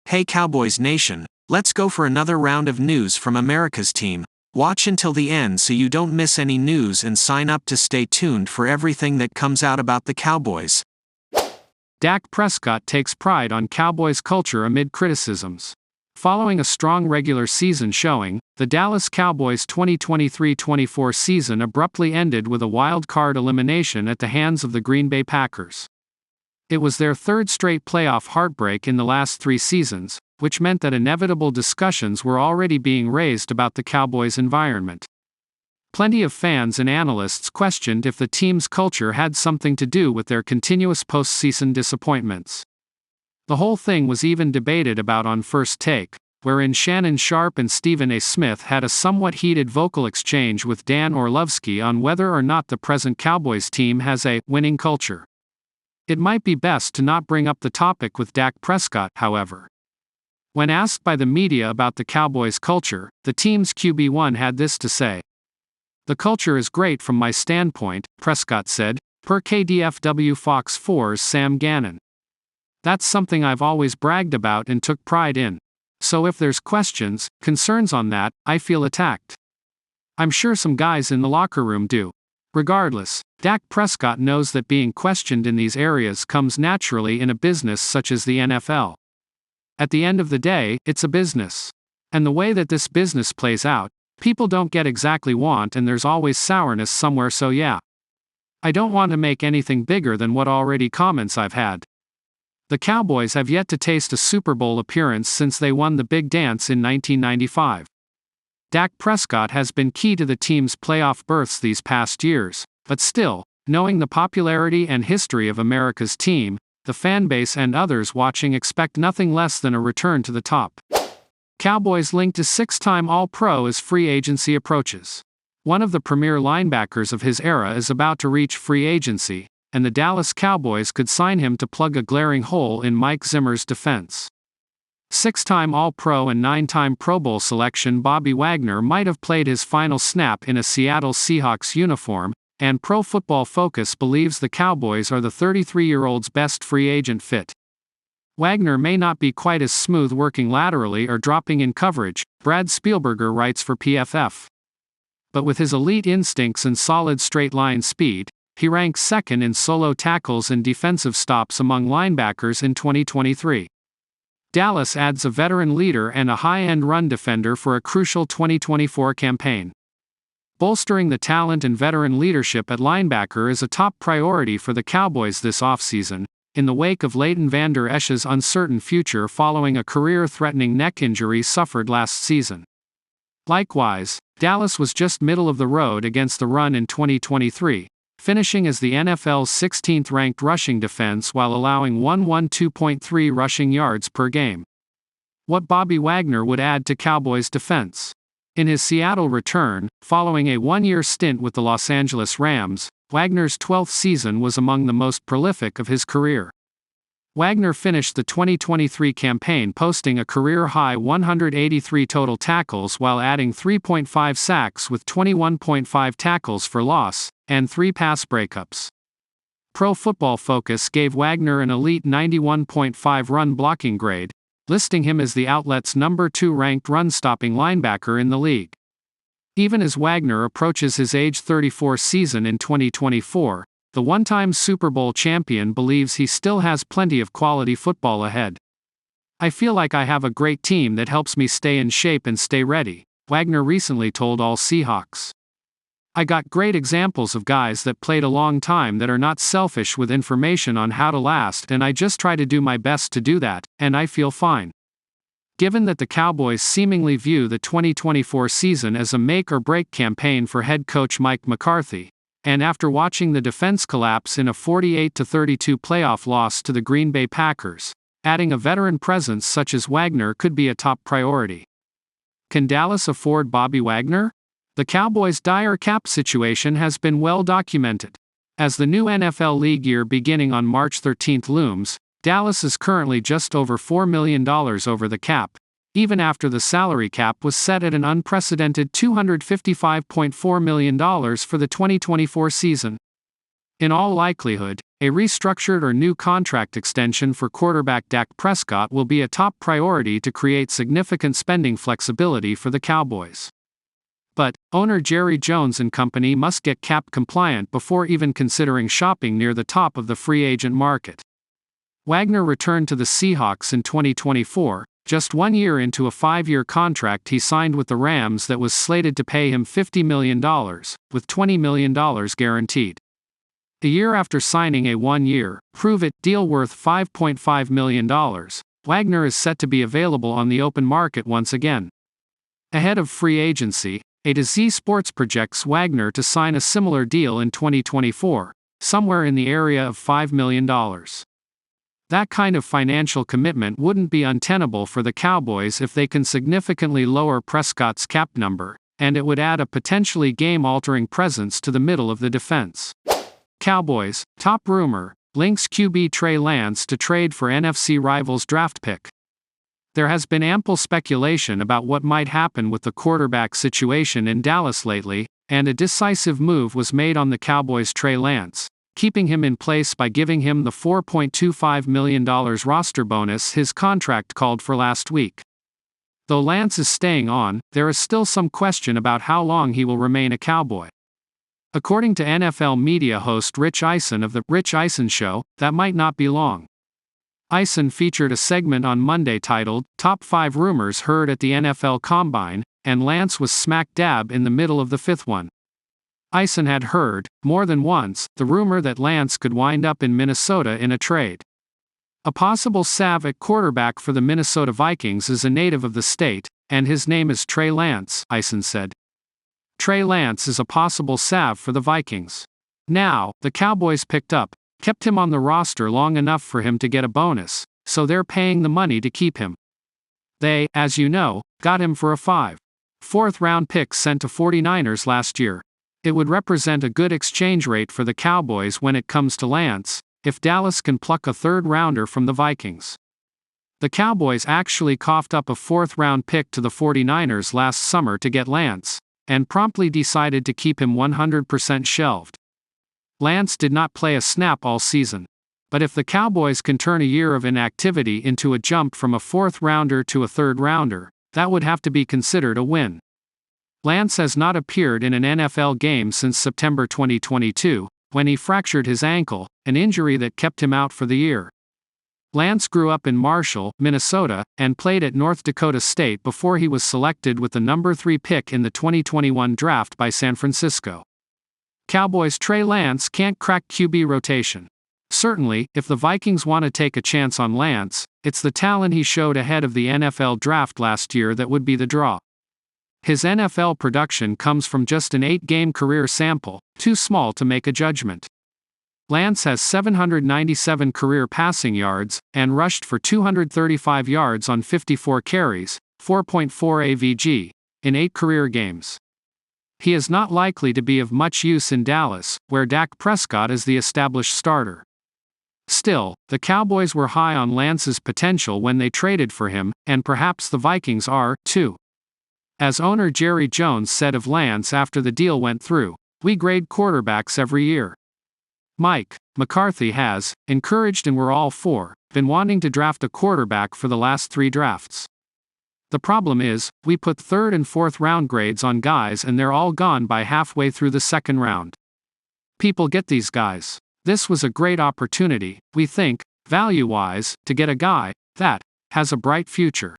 Hey Cowboys Nation, let's go for another round of news from America's team. Watch until the end so you don't miss any news and sign up to stay tuned for everything that comes out about the Cowboys. Dak Prescott takes pride on Cowboys culture amid criticisms. Following a strong regular season showing, the Dallas Cowboys' 2023-24 season abruptly ended with a wild card elimination at the hands of the Green Bay Packers. It was their third straight playoff heartbreak in the last 3 seasons, which meant that inevitable discussions were already being raised about the Cowboys' environment. Plenty of fans and analysts questioned if the team's culture had something to do with their continuous postseason disappointments. The whole thing was even debated about on First Take, wherein Shannon Sharpe and Stephen A. Smith had a somewhat heated vocal exchange with Dan Orlovsky on whether or not the present Cowboys team has a winning culture. It might be best to not bring up the topic with Dak Prescott, however. When asked by the media about the Cowboys' culture, the team's QB1 had this to say. "The culture is great from my standpoint," Prescott said, per KDFW Fox 4's Sam Gannon. "That's something I've always bragged about and took pride in. So if there's questions, concerns on that, I feel attacked. I'm sure some guys in the locker room do. Regardless, Dak Prescott knows that being questioned in these areas comes naturally in a business such as the NFL. At the end of the day, it's a business. And the way that this business plays out, people don't get exactly want and there's always sourness somewhere, so yeah. I don't want to make anything bigger than what already comments I've had. The Cowboys have yet to taste a Super Bowl appearance since they won the Big Dance in 1995. Dak Prescott has been key to the team's playoff berths these past years, but still, knowing the popularity and history of America's team, the fanbase and others watching expect nothing less than a return to the top. Cowboys linked to 6-time All-Pro as free agency approaches. One of the premier linebackers of his era is about to reach free agency, and the Dallas Cowboys could sign him to plug a glaring hole in Mike Zimmer's defense. 6-time All-Pro and 9-time Pro Bowl selection Bobby Wagner might have played his final snap in a Seattle Seahawks uniform, and Pro Football Focus believes the Cowboys are the 33-year-old's best free agent fit. Wagner may not be quite as smooth working laterally or dropping in coverage, Brad Spielberger writes for PFF. But with his elite instincts and solid straight-line speed, he ranks second in solo tackles and defensive stops among linebackers in 2023. Dallas adds a veteran leader and a high-end run defender for a crucial 2024 campaign. Bolstering the talent and veteran leadership at linebacker is a top priority for the Cowboys this offseason, in the wake of Leighton Vander Esch's uncertain future following a career-threatening neck injury suffered last season. Likewise, Dallas was just middle of the road against the run in 2023, finishing as the NFL's 16th-ranked rushing defense while allowing 112.3 rushing yards per game. What Bobby Wagner would add to Cowboys' defense. In his Seattle return, following a 1-year stint with the Los Angeles Rams, Wagner's 12th season was among the most prolific of his career. Wagner finished the 2023 campaign posting a career-high 183 total tackles while adding 3.5 sacks with 21.5 tackles for loss, and 3 pass breakups. Pro Football Focus gave Wagner an elite 91.5 run blocking grade, listing him as the outlet's number 2 ranked run-stopping linebacker in the league. Even as Wagner approaches his age 34 season in 2024, the one-time Super Bowl champion believes he still has plenty of quality football ahead. "I feel like I have a great team that helps me stay in shape and stay ready," Wagner recently told All Seahawks. "I got great examples of guys that played a long time that are not selfish with information on how to last, and I just try to do my best to do that, and I feel fine." Given that the Cowboys seemingly view the 2024 season as a make-or-break campaign for head coach Mike McCarthy, and after watching the defense collapse in a 48-32 playoff loss to the Green Bay Packers, adding a veteran presence such as Wagner could be a top priority. Can Dallas afford Bobby Wagner? The Cowboys' dire cap situation has been well documented. As the new NFL league year beginning on March 13 looms, Dallas is currently just over $4 million over the cap, even after the salary cap was set at an unprecedented $255.4 million for the 2024 season. In all likelihood, a restructured or new contract extension for quarterback Dak Prescott will be a top priority to create significant spending flexibility for the Cowboys. But, owner Jerry Jones and company must get cap compliant before even considering shopping near the top of the free agent market. Wagner returned to the Seahawks in 2024, just 1 year into a 5-year contract he signed with the Rams that was slated to pay him $50 million, with $20 million guaranteed. A year after signing a 1-year, prove-it deal worth $5.5 million, Wagner is set to be available on the open market once again. Ahead of free agency, A-to-Z Sports projects Wagner to sign a similar deal in 2024, somewhere in the area of $5 million. That kind of financial commitment wouldn't be untenable for the Cowboys if they can significantly lower Prescott's cap number, and it would add a potentially game-altering presence to the middle of the defense. Cowboys, top rumor, links QB Trey Lance to trade for NFC rivals draft pick. There has been ample speculation about what might happen with the quarterback situation in Dallas lately, and a decisive move was made on the Cowboys' Trey Lance, keeping him in place by giving him the $4.25 million roster bonus his contract called for last week. Though Lance is staying on, there is still some question about how long he will remain a Cowboy. According to NFL media host Rich Eisen of The Rich Eisen Show, that might not be long. Eisen featured a segment on Monday titled, Top 5 Rumors Heard at the NFL Combine, and Lance was smack dab in the middle of the fifth one. Eisen had heard, more than once, the rumor that Lance could wind up in Minnesota in a trade. A possible salve at quarterback for the Minnesota Vikings is a native of the state, and his name is Trey Lance, Eisen said. Trey Lance is a possible salve for the Vikings. Now, the Cowboys kept him on the roster long enough for him to get a bonus, so they're paying the money to keep him. They, as you know, got him for a 4th round pick sent to 49ers last year. It would represent a good exchange rate for the Cowboys when it comes to Lance, if Dallas can pluck a 3rd rounder from the Vikings. The Cowboys actually coughed up a 4th round pick to the 49ers last summer to get Lance, and promptly decided to keep him 100% shelved. Lance did not play a snap all season. But if the Cowboys can turn a year of inactivity into a jump from a 4th rounder to a 3rd rounder, that would have to be considered a win. Lance has not appeared in an NFL game since September 2022, when he fractured his ankle, an injury that kept him out for the year. Lance grew up in Marshall, Minnesota, and played at North Dakota State before he was selected with the number 3 pick in the 2021 draft by San Francisco. Cowboys' Trey Lance can't crack QB rotation. Certainly, if the Vikings want to take a chance on Lance, it's the talent he showed ahead of the NFL draft last year that would be the draw. His NFL production comes from just an 8-game career sample, too small to make a judgment. Lance has 797 career passing yards, and rushed for 235 yards on 54 carries, 4.4 AVG, in 8 career games. He is not likely to be of much use in Dallas, where Dak Prescott is the established starter. Still, the Cowboys were high on Lance's potential when they traded for him, and perhaps the Vikings are, too. As owner Jerry Jones said of Lance after the deal went through, "We grade quarterbacks every year. Mike McCarthy has, encouraged and we're all for, been wanting to draft a quarterback for the last 3 drafts. The problem is, we put 3rd and 4th round grades on guys and they're all gone by halfway through the 2nd round. People get these guys. This was a great opportunity, we think, value-wise, to get a guy that has a bright future."